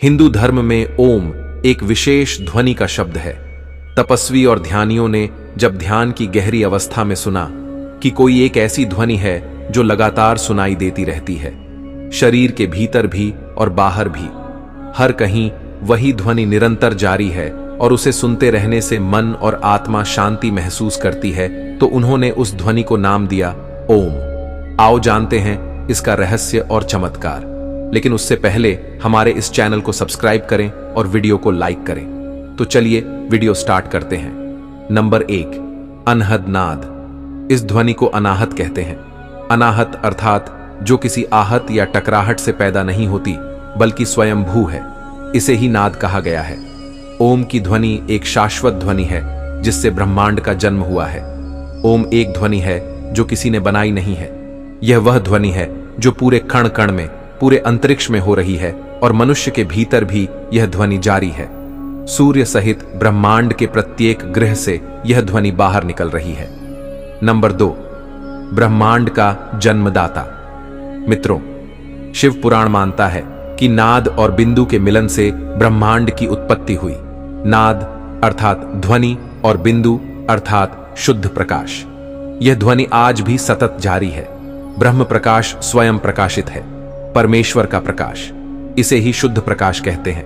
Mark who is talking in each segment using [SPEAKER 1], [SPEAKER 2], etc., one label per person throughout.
[SPEAKER 1] हिंदू धर्म में ओम एक विशेष ध्वनि का शब्द है। तपस्वी और ध्यानियों ने जब ध्यान की गहरी अवस्था में सुना कि कोई एक ऐसी ध्वनि है जो लगातार सुनाई देती रहती है, शरीर के भीतर भी और बाहर भी, हर कहीं वही ध्वनि निरंतर जारी है और उसे सुनते रहने से मन और आत्मा शांति महसूस करती है, तो उन्होंने उस ध्वनि को नाम दिया ओम। आओ जानते हैं इसका रहस्य और चमत्कार। लेकिन उससे पहले हमारे इस चैनल को सब्सक्राइब करें और वीडियो को लाइक करें। तो चलिए वीडियो स्टार्ट करते हैं। नंबर 1, अनहद नाद। इस ध्वनि को अनाहत कहते हैं। अनाहत अर्थात जो किसी आहत या टकराहट से पैदा नहीं होती बल्कि स्वयंभू है, इसे ही नाद कहा गया है। ओम की ध्वनि एक शाश्वत ध्वनि है जिससे ब्रह्मांड का जन्म हुआ है। ओम एक ध्वनि है जो किसी ने बनाई नहीं है। यह वह ध्वनि है जो पूरे कण कण में, पूरे अंतरिक्ष में हो रही है और मनुष्य के भीतर भी यह ध्वनि जारी है। सूर्य सहित ब्रह्मांड के प्रत्येक ग्रह से यह ध्वनि बाहर निकल रही है। नंबर 2, ब्रह्मांड का जन्मदाता। मित्रों, शिव पुराण मानता है कि नाद और बिंदु के मिलन से ब्रह्मांड की उत्पत्ति हुई। नाद अर्थात ध्वनि और बिंदु अर्थात शुद्ध प्रकाश। यह ध्वनि आज भी सतत जारी है। ब्रह्म प्रकाश स्वयं प्रकाशित है, परमेश्वर का प्रकाश। इसे ही शुद्ध प्रकाश कहते हैं।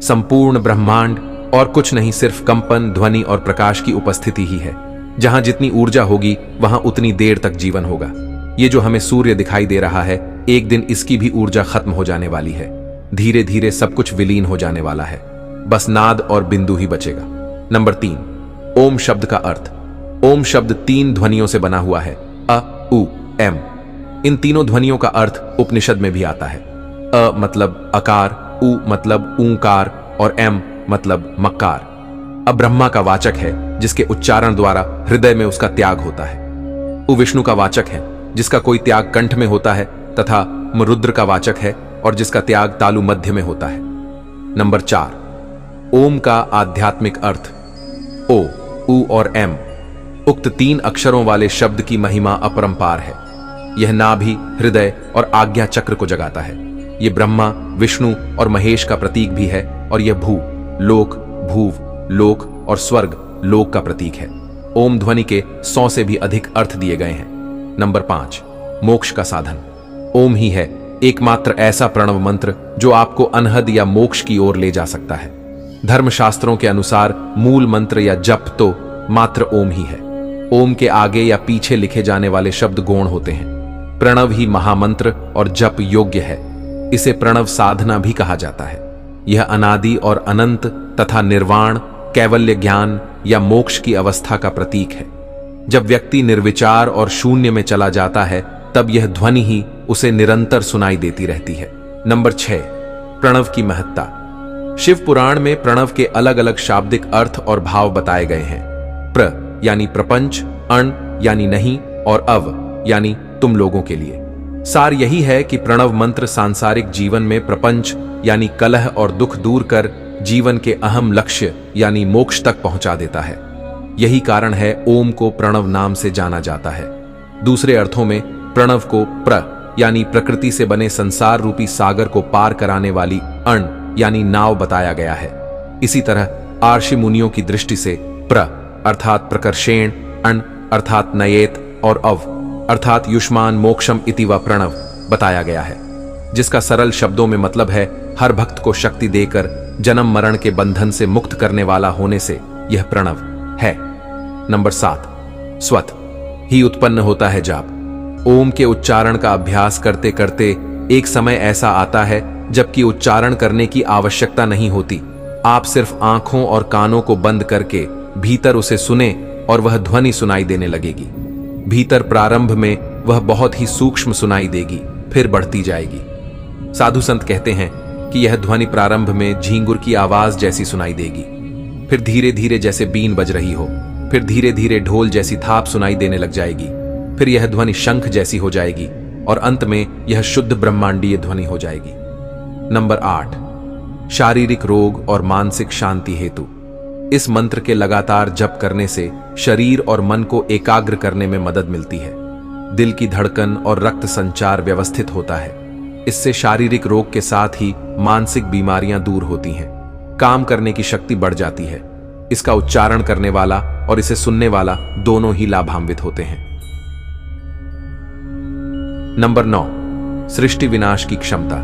[SPEAKER 1] संपूर्ण ब्रह्मांड और कुछ नहीं, सिर्फ कंपन, ध्वनि और प्रकाश की उपस्थिति ही है। जहां जितनी ऊर्जा होगी वहां उतनी देर तक जीवन होगा। ये जो हमें सूर्य दिखाई दे रहा है, एक दिन इसकी भी ऊर्जा खत्म हो जाने वाली है। धीरे धीरे सब कुछ विलीन हो जाने वाला है। बस नाद और बिंदु ही बचेगा। नंबर 3, ओम शब्द का अर्थ। ओम शब्द 3 ध्वनियों से बना हुआ है, अ, उ, एम। इन तीनों ध्वनियों का अर्थ उपनिषद में भी आता है। अ मतलब अकार, उ मतलब ऊंकार और एम मतलब मक्कार। अब ब्रह्मा का वाचक है जिसके उच्चारण द्वारा हृदय में उसका त्याग होता है। उ विष्णु का वाचक है जिसका कोई त्याग कंठ में होता है, तथा रुद्र का वाचक है और जिसका त्याग तालु मध्य में होता है। नंबर 4, ओम का आध्यात्मिक अर्थ। ओ, उ और एम, उक्त 3 अक्षरों वाले शब्द की महिमा अपरंपार है। यह नाभि, हृदय और आज्ञा चक्र को जगाता है। यह ब्रह्मा, विष्णु और महेश का प्रतीक भी है और यह भू, लोक, भूव, लोक और स्वर्ग, लोक का प्रतीक है। ओम ध्वनि के 100 से भी अधिक अर्थ दिए गए हैं। नंबर 5, मोक्ष का साधन। ओम ही है एकमात्र ऐसा प्रणव मंत्र जो आपको अनहद या मोक्ष की ओर ले जा सकता है। धर्मशास्त्रों के अनुसार मूल मंत्र या जप तो मात्र ओम ही है। ओम के आगे या पीछे लिखे जाने वाले शब्द गौण होते हैं। प्रणव ही महामंत्र और जप योग्य है। इसे प्रणव साधना भी कहा जाता है। यह अनादि और अनंत तथा निर्वाण, कैवल्य ज्ञान या मोक्ष की अवस्था का प्रतीक है। जब व्यक्ति निर्विचार और शून्य में चला जाता है तब यह ध्वनि ही उसे निरंतर सुनाई देती रहती है। नंबर 6, प्रणव की महत्ता। शिव पुराण में प्रणव के अलग अलग शाब्दिक अर्थ और भाव बताए गए हैं। प्र यानी प्रपंच, अण यानी नहीं और अव यानी तुम लोगों के लिए। सार यही है कि प्रणव मंत्र सांसारिक जीवन में प्रपंच यानी कलह और दुख दूर कर जीवन के अहम लक्ष्य यानी मोक्ष तक पहुंचा देता है। यही कारण है ओम को प्रणव नाम से जाना जाता है। दूसरे अर्थों में प्रणव को प्र यानी प्रकृति से बने संसार रूपी सागर को पार कराने वाली अण यानी नाव बताया गया है। इसी तरह आर्षि मुनियों की दृष्टि से प्र अर्थात प्रकर्षेण, अण अर्थात नयेत और अव अर्थात युष्मान मोक्षम इति व प्रणव बताया गया है, जिसका सरल शब्दों में मतलब है हर भक्त को शक्ति देकर जन्म मरण के बंधन से मुक्त करने वाला होने से यह प्रणव है। नंबर 7, स्वत ही उत्पन्न होता है जाप। ओम के उच्चारण का अभ्यास करते करते एक समय ऐसा आता है जबकि उच्चारण करने की आवश्यकता नहीं होती। आप सिर्फ आंखों और कानों को बंद करके भीतर उसे सुने और वह ध्वनि सुनाई देने लगेगी। भीतर प्रारंभ में वह बहुत ही सूक्ष्म सुनाई देगी, फिर बढ़ती जाएगी। साधु संत कहते हैं कि यह ध्वनि प्रारंभ में झींगुर की आवाज जैसी सुनाई देगी, फिर धीरे धीरे जैसे बीन बज रही हो, फिर धीरे धीरे ढोल जैसी थाप सुनाई देने लग जाएगी, फिर यह ध्वनि शंख जैसी हो जाएगी और अंत में यह शुद्ध ब्रह्मांडीय ध्वनि हो जाएगी। नंबर 8, शारीरिक रोग और मानसिक शांति हेतु। इस मंत्र के लगातार जप करने से शरीर और मन को एकाग्र करने में मदद मिलती है। दिल की धड़कन और रक्त संचार व्यवस्थित होता है। इससे शारीरिक रोग के साथ ही मानसिक बीमारियां दूर होती हैं, काम करने की शक्ति बढ़ जाती है। इसका उच्चारण करने वाला और इसे सुनने वाला दोनों ही लाभान्वित होते हैं। नंबर 9, सृष्टि विनाश की क्षमता।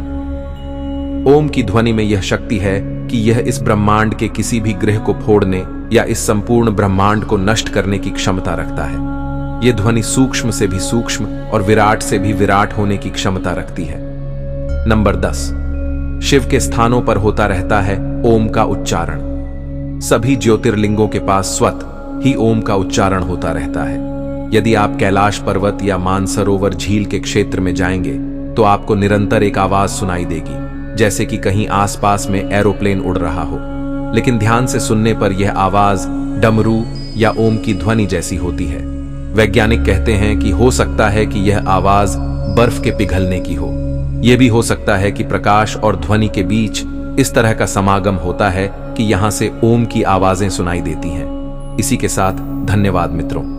[SPEAKER 1] ओम की ध्वनि में यह शक्ति है कि यह इस ब्रह्मांड के किसी भी ग्रह को फोड़ने या इस संपूर्ण ब्रह्मांड को नष्ट करने की क्षमता रखता है। यह ध्वनि सूक्ष्म से भी सूक्ष्म और विराट से भी विराट होने की क्षमता रखती है। नंबर 10, शिव के स्थानों पर होता रहता है ओम का उच्चारण। सभी ज्योतिर्लिंगों के पास स्वतः ही ओम का उच्चारण होता रहता है। यदि आप कैलाश पर्वत या मानसरोवर झील के क्षेत्र में जाएंगे तो आपको निरंतर एक आवाज सुनाई देगी, जैसे कि कहीं आसपास में एरोप्लेन उड़ रहा हो। लेकिन ध्यान से सुनने पर यह आवाज डमरू या ओम की ध्वनि जैसी होती है। वैज्ञानिक कहते हैं कि हो सकता है कि यह आवाज बर्फ के पिघलने की हो। यह भी हो सकता है कि प्रकाश और ध्वनि के बीच इस तरह का समागम होता है कि यहां से ओम की आवाजें सुनाई देती हैं। इसी के साथ धन्यवाद मित्रों।